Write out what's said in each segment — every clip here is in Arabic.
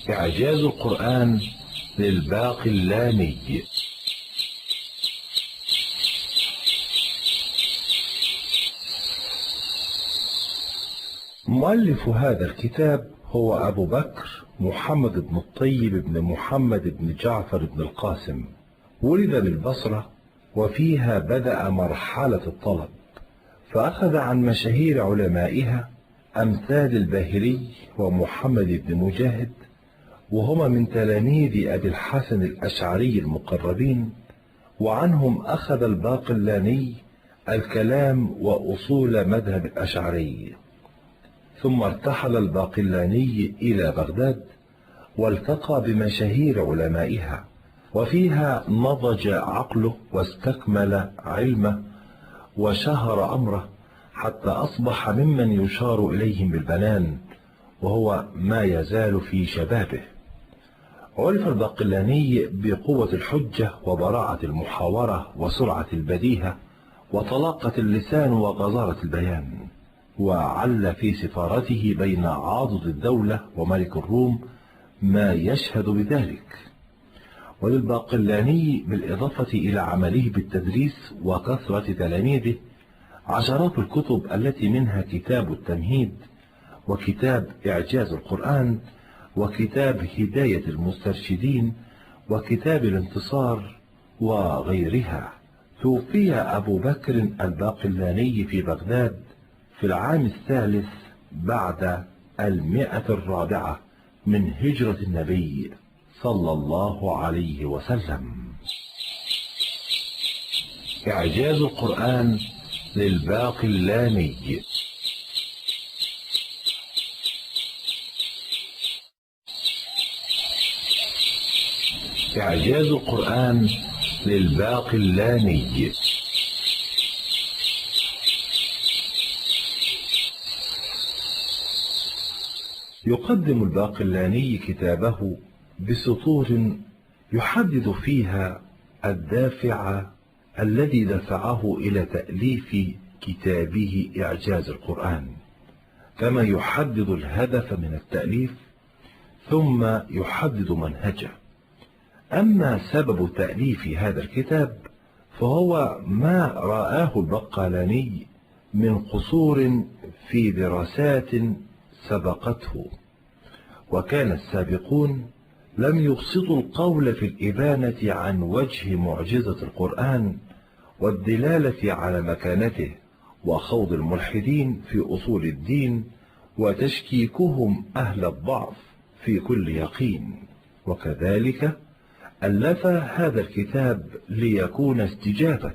إعجاز القرآن للباقلاني. مؤلف هذا الكتاب هو أبو بكر محمد بن الطيب بن محمد بن جعفر بن القاسم، ولد بالبصرة وفيها بدأ مرحلة الطلب، فأخذ عن مشاهير علمائها أمثال الباهلي ومحمد بن مجاهد، وهما من تلاميذ أبي الحسن الأشعري المقربين، وعنهم أخذ الباقلاني الكلام وأصول مذهب الأشعري. ثم ارتحل الباقلاني إلى بغداد والتقى بمشاهير علمائها، وفيها نضج عقله واستكمل علمه وشهر أمره، حتى أصبح ممن يشار إليهم بالبنان، وهو ما يزال في شبابه. عرف الباقلاني بقوة الحجة وبراعة المحاورة وسرعة البديهة وطلاقة اللسان وغزارة البيان، وعل في سفارته بين عاضد الدولة وملك الروم ما يشهد بذلك. وللباقلاني بالإضافة إلى عمله بالتدريس وكثرة تلاميذه عشرات الكتب، التي منها كتاب التمهيد، وكتاب إعجاز القرآن، وكتاب هداية المسترشدين، وكتاب الانتصار وغيرها. توفي أبو بكر الباقلاني في بغداد في العام الثالث بعد 104 من هجرة النبي صلى الله عليه وسلم. إعجاز القرآن للباقلاني. إعجاز القرآن للباقلاني. يقدم الباقلاني كتابه بسطور يحدد فيها الدافع الذي دفعه إلى تأليف كتابه إعجاز القرآن، كما يحدد الهدف من التأليف، ثم يحدد منهجه. أما سبب تأليف هذا الكتاب فهو ما رآه الباقلاني من قصور في دراسات سبقته، وكان السابقون لم يبسطوا القول في الإبانة عن وجه معجزة القرآن والدلالة على مكانته، وخوض الملحدين في أصول الدين وتشكيكهم أهل الضعف في كل يقين. وكذلك ألف هذا الكتاب ليكون استجابة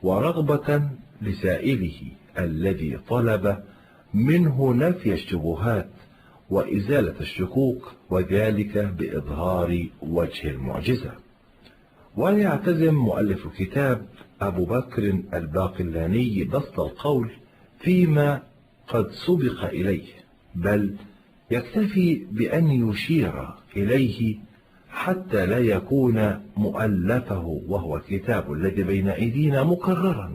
ورغبة لسائله الذي طلب منه نفي الشبهات وإزالة الشكوك، وذلك بإظهار وجه المعجزة. ويعتزم مؤلف الكتاب أبو بكر الباقلاني بسط القول فيما قد سبق إليه، بل يكتفي بأن يشير إليه حتى لا يكون مؤلفه وهو الكتاب الذي بين أيدينا مكررا.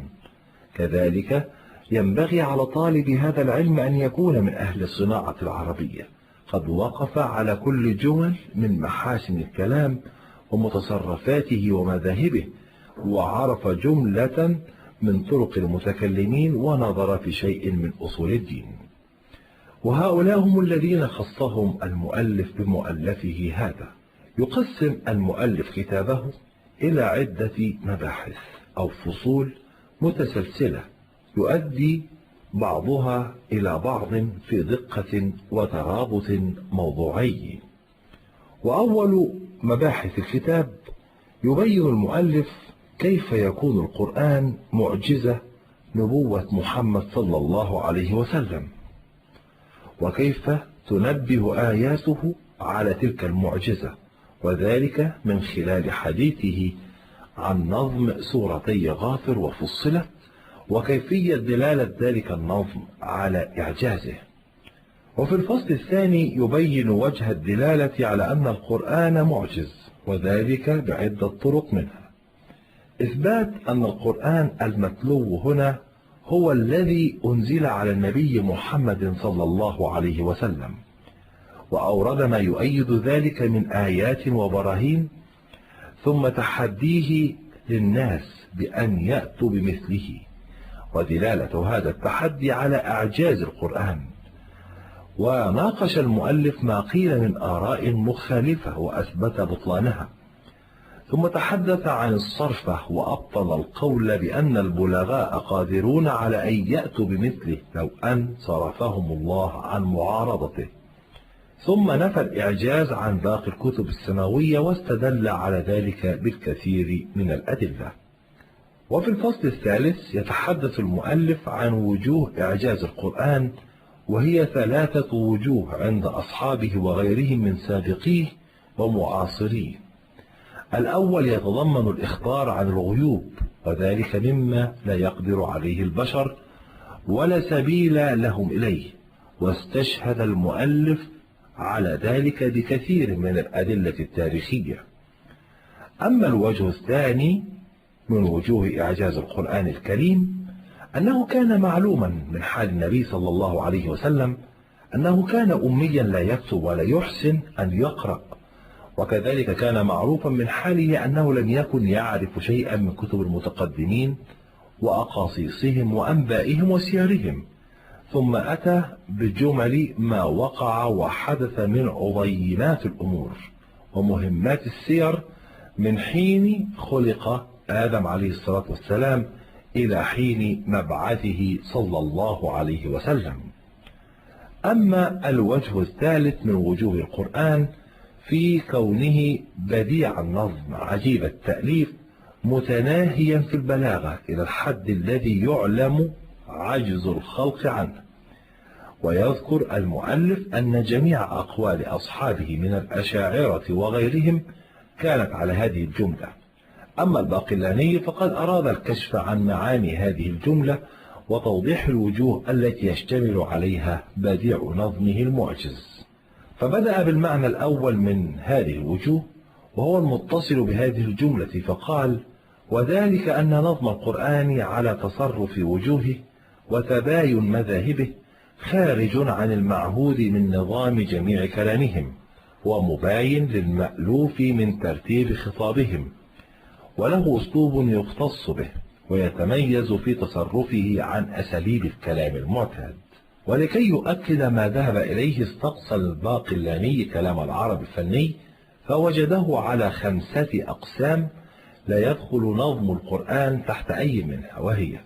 كذلك ينبغي على طالب هذا العلم أن يكون من أهل الصناعة العربية، قد وقف على كل جمل من محاسن الكلام ومتصرفاته ومذاهبه، وعرف جملة من طرق المتكلمين، ونظر في شيء من أصول الدين. وهؤلاء هم الذين خصهم المؤلف بمؤلفه هذا. يقسم المؤلف كتابه إلى عدة مباحث أو فصول متسلسلة يؤدي بعضها إلى بعض في دقة وترابط موضوعي. وأول مباحث الكتاب يبين المؤلف كيف يكون القرآن معجزة نبوة محمد صلى الله عليه وسلم، وكيف تنبه آياته على تلك المعجزة، وذلك من خلال حديثه عن نظم سورتي غافر وفصلت، وكيفية دلالة ذلك النظم على إعجازه. وفي الفصل الثاني يبين وجه الدلالة على أن القرآن معجز، وذلك بعدة طرق، منها إثبات أن القرآن المتلو هنا هو الذي أنزل على النبي محمد صلى الله عليه وسلم، وأورد ما يؤيد ذلك من آيات وبراهين، ثم تحديه للناس بأن يأتوا بمثله، ودلالة هذا التحدي على إعجاز القرآن. وناقش المؤلف ما قيل من آراء مخالفة وأثبت بطلانها، ثم تحدث عن الصرفة وأبطل القول بأن البلغاء قادرون على أن يأتوا بمثله لو أن صرفهم الله عن معارضته، ثم نفى الإعجاز عن باقي الكتب السماوية واستدل على ذلك بالكثير من الأدلة. وفي الفصل الثالث يتحدث المؤلف عن وجوه إعجاز القرآن، وهي 3 وجوه عند أصحابه وغيرهم من سابقيه ومعاصريه. الأول يتضمن الإخبار عن الغيوب، وذلك مما لا يقدر عليه البشر ولا سبيل لهم إليه، واستشهد المؤلف على ذلك بكثير من الأدلة التاريخية. أما الوجه الثاني من وجوه إعجاز القرآن الكريم أنه كان معلوما من حال النبي صلى الله عليه وسلم أنه كان أميا لا يكتب ولا يحسن أن يقرأ، وكذلك كان معروفا من حاله أنه لم يكن يعرف شيئا من كتب المتقدمين وأقاصيصهم وأنبائهم وسيرهم، ثم أتى بجمل ما وقع وحدث من عظيمات الأمور ومهمات السير من حين خلق آدم عليه الصلاة والسلام إلى حين مبعثه صلى الله عليه وسلم. أما الوجه الثالث من وجوه القرآن في كونه بديع النظم عجيب التأليف متناهيا في البلاغة إلى الحد الذي يعلم عجز الخلق عنه. ويذكر المؤلف أن جميع أقوال أصحابه من الأشاعرة وغيرهم كانت على هذه الجملة. أما الباقلاني فقد أراد الكشف عن معاني هذه الجملة وتوضيح الوجوه التي يشتمل عليها بديع نظمه المعجز، فبدأ بالمعنى الأول من هذه الوجوه وهو المتصل بهذه الجملة، فقال: وذلك أن نظم القرآن على تصرف وجوهه وتباين مذاهبه خارج عن المعهود من نظام جميع كلامهم، ومباين للمألوف من ترتيب خطابهم، وله أسلوب يختص به ويتميز في تصرفه عن أساليب الكلام المعتاد. ولكي يؤكد ما ذهب إليه استقصى الباقلاني كلام العرب الفني فوجده على 5 أقسام لا يدخل نظم القرآن تحت أي منها، وهي: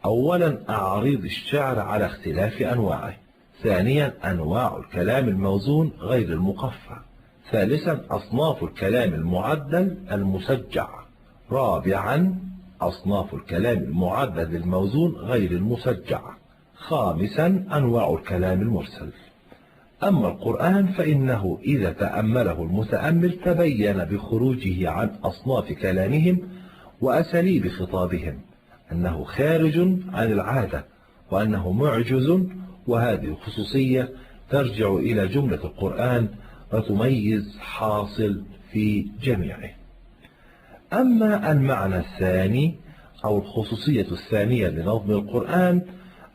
أولا أعريض الشعر على اختلاف أنواعه، ثانيا أنواع الكلام الموزون غير المقفى، ثالثا أصناف الكلام المعدل المسجع، رابعا أصناف الكلام المعدل الموزون غير المسجع، خامسا أنواع الكلام المرسل. أما القرآن فإنه إذا تأمله المتأمل تبين بخروجه عن أصناف كلامهم وأساليب خطابهم أنه خارج عن العادة وأنه معجز، وهذه الخصوصية ترجع إلى جملة القرآن وتميز حاصل في جميعه. أما المعنى الثاني أو الخصوصية الثانية لنظم القرآن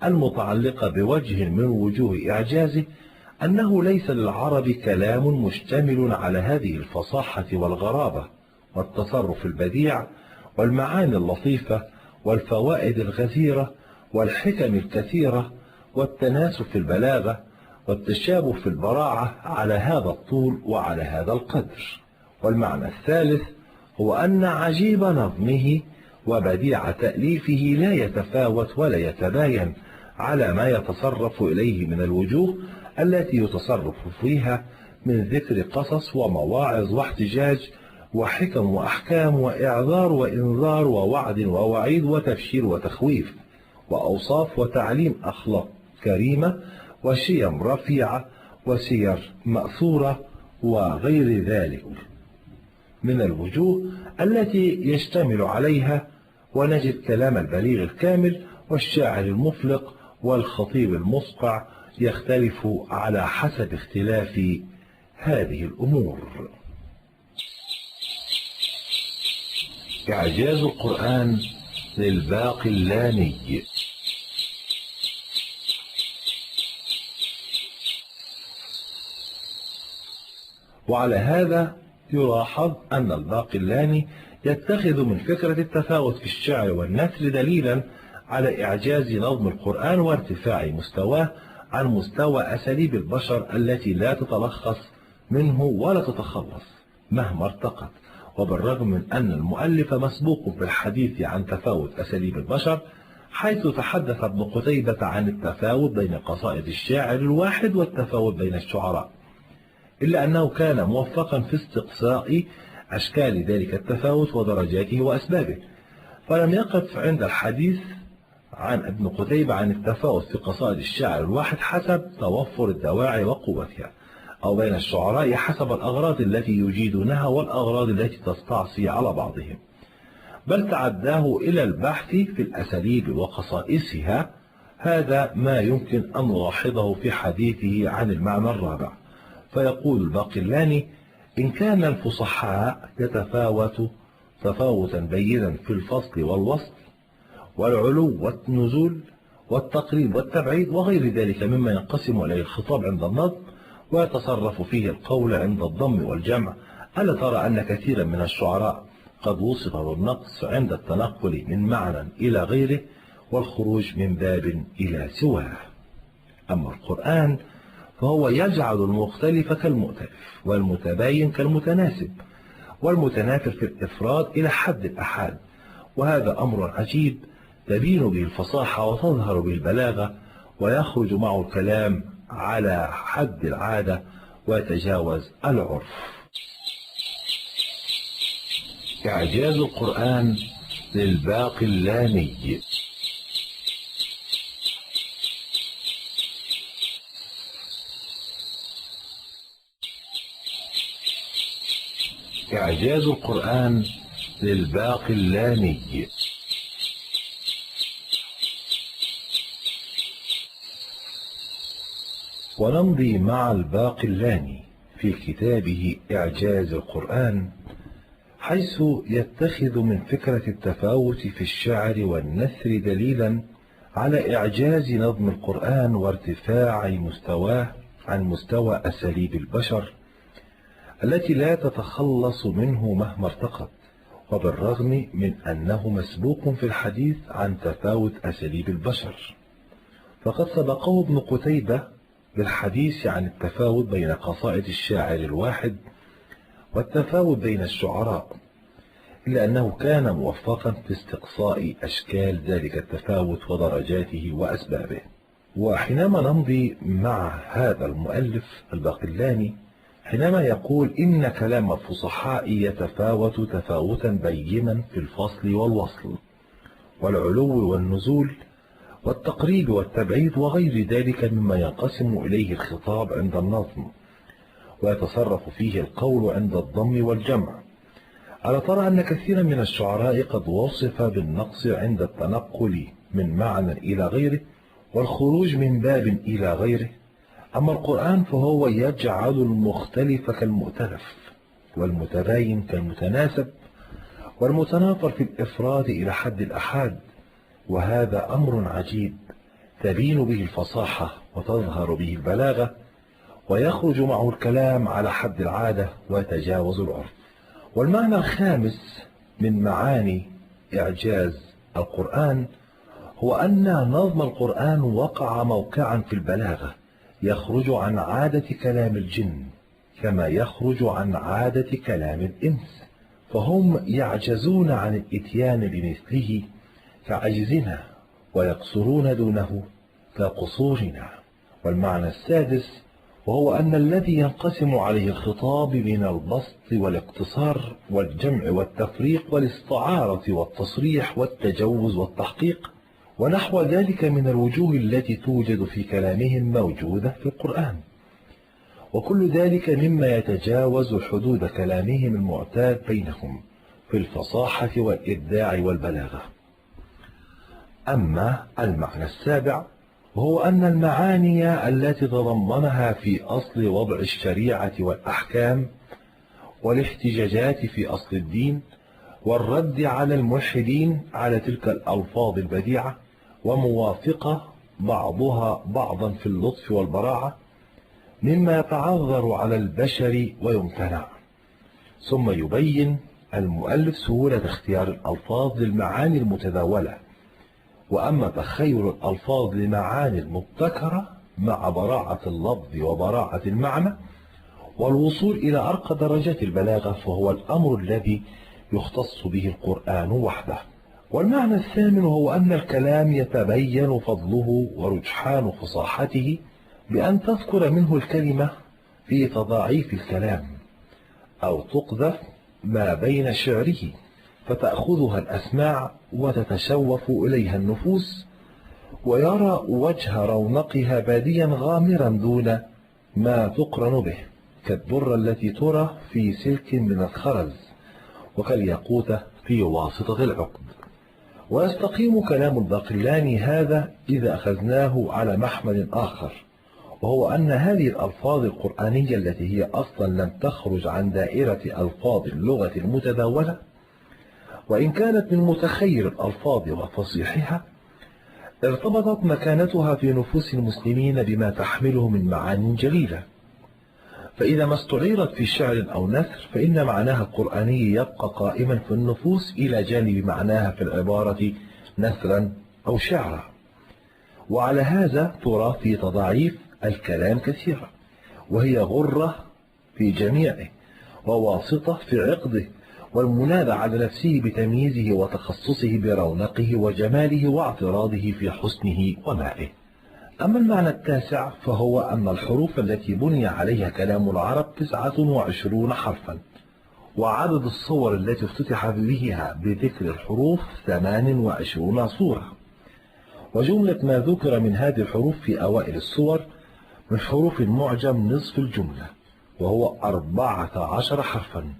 المتعلقة بوجه من وجوه إعجازه أنه ليس للعرب كلام مشتمل على هذه الفصاحة والغرابة والتصرف البديع والمعاني اللطيفة والفوائد الغزيرة والحكم الكثيرة والتناسف في البلاغة والتشابه في البراعة على هذا الطول وعلى هذا القدر. والمعنى الثالث هو أن عجيب نظمه وبديع تأليفه لا يتفاوت ولا يتباين على ما يتصرف إليه من الوجوه التي يتصرف فيها من ذكر قصص ومواعظ واحتجاج وحكم وأحكام وإعذار وإنذار ووعد ووعيد وتبشير وتخويف وأوصاف وتعليم أخلاق كريمة وشيم رفيعة وسير مأثورة وغير ذلك من الوجوه التي يشتمل عليها. ونجد كلام البليغ الكامل والشاعر المفلق والخطيب المصقع يختلف على حسب اختلاف هذه الأمور. إعجاز القرآن للباقلاني. وعلى هذا يلاحظ أن الباقلاني يتخذ من فكرة التفاوت في الشعر والنثر دليلا على إعجاز نظم القرآن وارتفاع مستواه عن مستوى أساليب البشر التي لا تتلخص منه ولا تتخلص مهما ارتقت. وبالرغم من أن المؤلف مسبوق في الحديث عن تفاوت أساليب البشر، حيث تحدث ابن قتيبة عن التفاوت بين قصائد الشاعر الواحد والتفاوت بين الشعراء، إلا أنه كان موفقا في استقصاء أشكال ذلك التفاوت ودرجاته وأسبابه، فلم يقف عند الحديث عن ابن قتيبة عن التفاوت في قصائد الشاعر الواحد حسب توفر الدواعي وقوتها، أو بين الشعراء حسب الأغراض التي يجيدونها والأغراض التي تستعصي على بعضهم، بل تعداه إلى البحث في الأساليب وخصائصها. هذا ما يمكن أن نلاحظه في حديثه عن المعنى الرابع، فيقول الباقلاني: إن كان الفصحاء يتفاوت تفاوتا بينا في الفصل والوصل والعلو والنزول والتقريب والتبعيد وغير ذلك مما ينقسم إليه الخطاب عند النظم ويتصرف فيه القول عند الضم والجمع، ألا ترى أن كثيرا من الشعراء قد وصف بالنقص عند التنقل من معنى إلى غيره والخروج من باب إلى سواه؟ أما القرآن فهو يجعل المختلف كالمؤتلف والمتباين كالمتناسب والمتنافر في الإفراد إلى حد الأحاد، وهذا أمر عجيب تبين به الفصاحة وتظهر به البلاغة، ويخرج معه الكلام على حد العادة ويتجاوز العرف. إعجاز القرآن للباقلاني. إعجاز القرآن للباقلاني. ونمضي مع الباقلاني في كتابه إعجاز القرآن، حيث يتخذ من فكرة التفاوت في الشعر والنثر دليلا على إعجاز نظم القرآن وارتفاع مستواه عن مستوى أساليب البشر التي لا تتخلص منه مهما ارتقت، وبالرغم من أنه مسبوق في الحديث عن تفاوت أساليب البشر، فقد سبقه ابن قتيبة بالحديث عن التفاوت بين قصائد الشاعر الواحد والتفاوت بين الشعراء، إلا أنه كان موفقا في استقصاء أشكال ذلك التفاوت ودرجاته وأسبابه. وحينما نمضي مع هذا المؤلف الباقلاني حينما يقول إن كلام الفصحاء يتفاوت تفاوتا بينا في الفصل والوصل والعلو والنزول والتقريب والتبعيد وغير ذلك مما ينقسم إليه الخطاب عند النظم ويتصرف فيه القول عند الضم والجمع، ألا ترى أن كثيرا من الشعراء قد وصف بالنقص عند التنقل من معنى إلى غيره والخروج من باب إلى غيره؟ أما القرآن فهو يجعل المختلف كالمؤتلف والمتباين كالمتناسب والمتناثر في الإفراد إلى حد الأحاد، وهذا أمر عجيب تبين به الفصاحة وتظهر به البلاغة، ويخرج معه الكلام على حد العادة ويتجاوز العرف. والمعنى الخامس من معاني إعجاز القرآن هو أن نظم القرآن وقع موقعا في البلاغة يخرج عن عادة كلام الجن كما يخرج عن عادة كلام الإنس، فهم يعجزون عن الإتيان بمثله كعجزنا ويقصرون دونه كقصورنا. والمعنى السادس وهو أن الذي ينقسم عليه الخطاب من البسط والاقتصار والجمع والتفريق والاستعارة والتصريح والتجوز والتحقيق ونحو ذلك من الوجوه التي توجد في كلامهم موجودة في القرآن، وكل ذلك مما يتجاوز حدود كلامهم المعتاد بينهم في الفصاحة والإبداع والبلاغة. أما المعنى السابع وهو أن المعاني التي تضمنها في أصل وضع الشريعة والأحكام والاحتجاجات في أصل الدين والرد على الملحدين على تلك الألفاظ البديعة وموافقة بعضها بعضا في اللطف والبراعة مما يتعذر على البشر ويمتنع. ثم يبين المؤلف سهولة اختيار الألفاظ للمعاني المتداولة، وأما تخيل الألفاظ لمعاني المبتكرة مع براعة اللفظ وبراعة المعنى والوصول إلى أرقى درجات البلاغة فهو الأمر الذي يختص به القرآن وحده. والمعنى الثامن هو أن الكلام يتبين فضله ورجحان فصاحته بأن تذكر منه الكلمة في تضاعيف الكلام، أو تقذف ما بين شعره فتأخذها الأسماع وتتشوف إليها النفوس، ويرى وجه رونقها باديا غامرا دون ما تقرن به، كالدرة التي ترى في سلك من الخرز، وكالياقوت في واسطة العقد. ويستقيم كلام الباقلاني هذا إذا أخذناه على محمل آخر، وهو أن هذه الألفاظ القرآنية التي هي أصلا لم تخرج عن دائرة ألفاظ اللغة المتداولة، وإن كانت من متخير الألفاظ وفصيحها، ارتبطت مكانتها في نفوس المسلمين بما تحمله من معان جليلة، فإذا ما استعيرت في شعر أو نثر فإن معناها القرآني يبقى قائما في النفوس إلى جانب معناها في العبارة نثرا أو شعرا. وعلى هذا ترى في تضاعيف الكلام كثيرة، وهي غرة في جميعه وواسطة في عقده، والمنادى على نفسه بتمييزه وتخصصه برونقه وجماله واعتراضه في حسنه ومائه. أما المعنى التاسع فهو أن الحروف التي بني عليها كلام العرب 29 حرفا، وعدد الصور التي افتتح بها بذكر الحروف 28 صورة، وجملة ما ذكر من هذه الحروف في أوائل الصور من حروف المعجم نصف الجملة وهو 14 حرفا،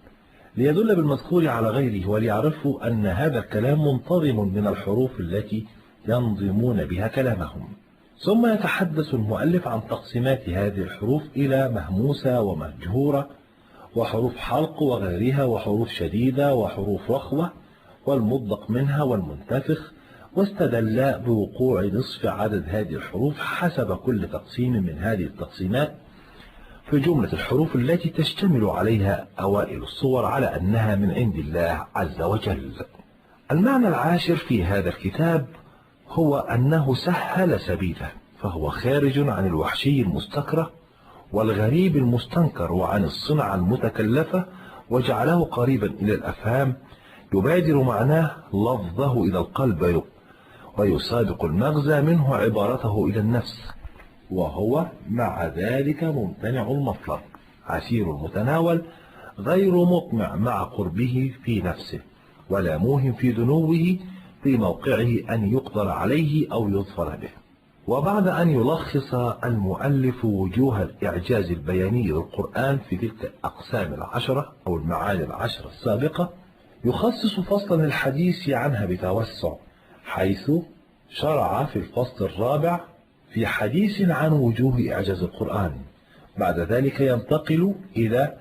ليدل بالمذكور على غيره وليعرفوا أن هذا الكلام منتظم من الحروف التي ينظمون بها كلامهم. ثم يتحدث المؤلف عن تقسيمات هذه الحروف إلى مهموسة ومهجورة وحروف حلق وغيرها وحروف شديدة وحروف رخوة والمضق منها والمنتفخ، واستدل بوقوع نصف عدد هذه الحروف حسب كل تقسيم من هذه التقسيمات في جملة الحروف التي تشتمل عليها أوائل الصور على أنها من عند الله عز وجل. المعنى العاشر في هذا الكتاب هو أنه سهل سبيله، فهو خارج عن الوحشي المستكره والغريب المستنكر وعن الصنعة المتكلفة، وجعله قريبا إلى الأفهام يبادر معناه لفظه إلى القلب ويسابق المغزى منه عبارته إلى النفس، وهو مع ذلك ممتنع المطلب عسير المتناول غير مطمع مع قربه في نفسه، ولا موهم في دنوه في موقعه أن يقدر عليه أو يظفر به. وبعد أن يلخص المؤلف وجوه الإعجاز البياني للقرآن في تلك الأقسام 10 أو المعاني 10 السابقة، يخصص فصلا الحديث عنها بتوسع، حيث شرع في الفصل الرابع في حديث عن وجوه إعجاز القرآن. بعد ذلك ينتقل إلى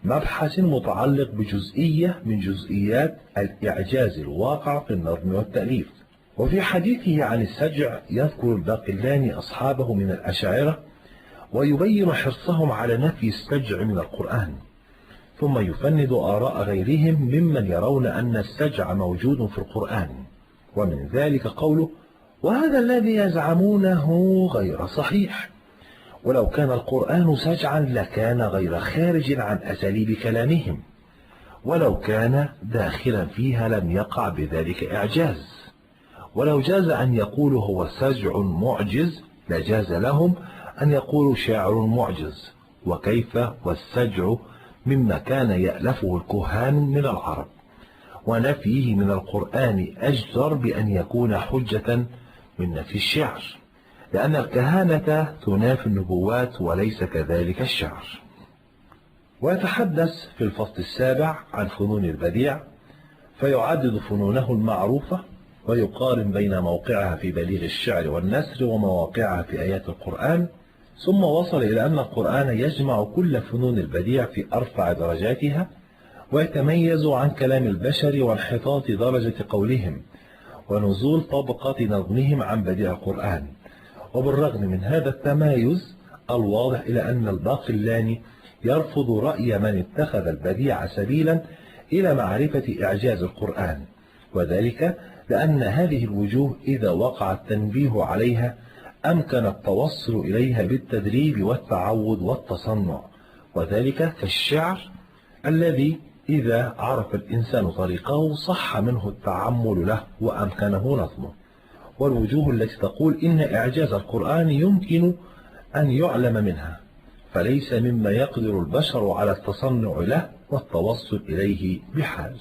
مبحث متعلق بجزئية من جزئيات الإعجاز الواقع في النظم والتأليف. وفي حديثه عن السجع يذكر الباقلاني أصحابه من الأشاعرة ويبين حرصهم على نفي السجع من القرآن، ثم يفند آراء غيرهم ممن يرون أن السجع موجود في القرآن، ومن ذلك قوله: وهذا الذي يزعمونه غير صحيح، ولو كان القرآن سجعا لكان غير خارج عن أساليب كلامهم، ولو كان داخلا فيها لم يقع بذلك إعجاز، ولو جاز أن يقولوا هو سجع معجز لجاز لهم أن يقولوا شاعر معجز، وكيف والسجع مما كان يألفه الكهان من العرب، ونفيه من القرآن أجدر بأن يكون حجة من نفي الشعر، لأن الكهانة تنافي النبوات وليس كذلك الشعر. ويتحدث في الفصل السابع عن فنون البديع، فيعدد فنونه المعروفة ويقارن بين موقعها في بليغ الشعر والنثر ومواقعها في آيات القرآن، ثم وصل إلى أن القرآن يجمع كل فنون البديع في أرفع درجاتها، ويتميز عن كلام البشر وانحطاط درجة قولهم ونزول طبقة نظمهم عن بديع القرآن. وبالرغم من هذا التمايز الواضح إلى أن الباقلاني يرفض رأي من اتخذ البديع سبيلا إلى معرفة إعجاز القرآن، وذلك لأن هذه الوجوه إذا وقع التنبيه عليها أمكن التوصل إليها بالتدريب والتعود والتصنع، وذلك كالشعر الذي إذا عرف الإنسان طريقه صح منه التعمل له وأمكنه نظمه، والوجوه التي تقول إن إعجاز القرآن يمكن أن يعلم منها فليس مما يقدر البشر على التصنع له والتوصل إليه بحال.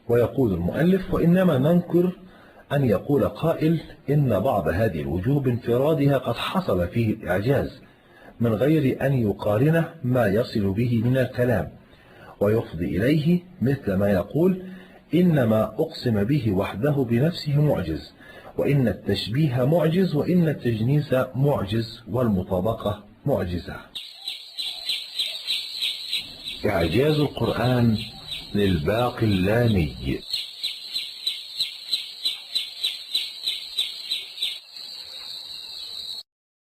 ويقول المؤلف: وإنما ننكر أن يقول قائل إن بعض هذه الوجوه بانفرادها قد حصل فيه الإعجاز من غير أن يقارنه ما يصل به من الكلام ويفضي إليه، مثل ما يقول إنما أقسم به وحده بنفسه معجز، وإن التشبيه معجز، وإن التجنيس معجز، والمطابقة معجزة. إعجاز القرآن للباقلاني.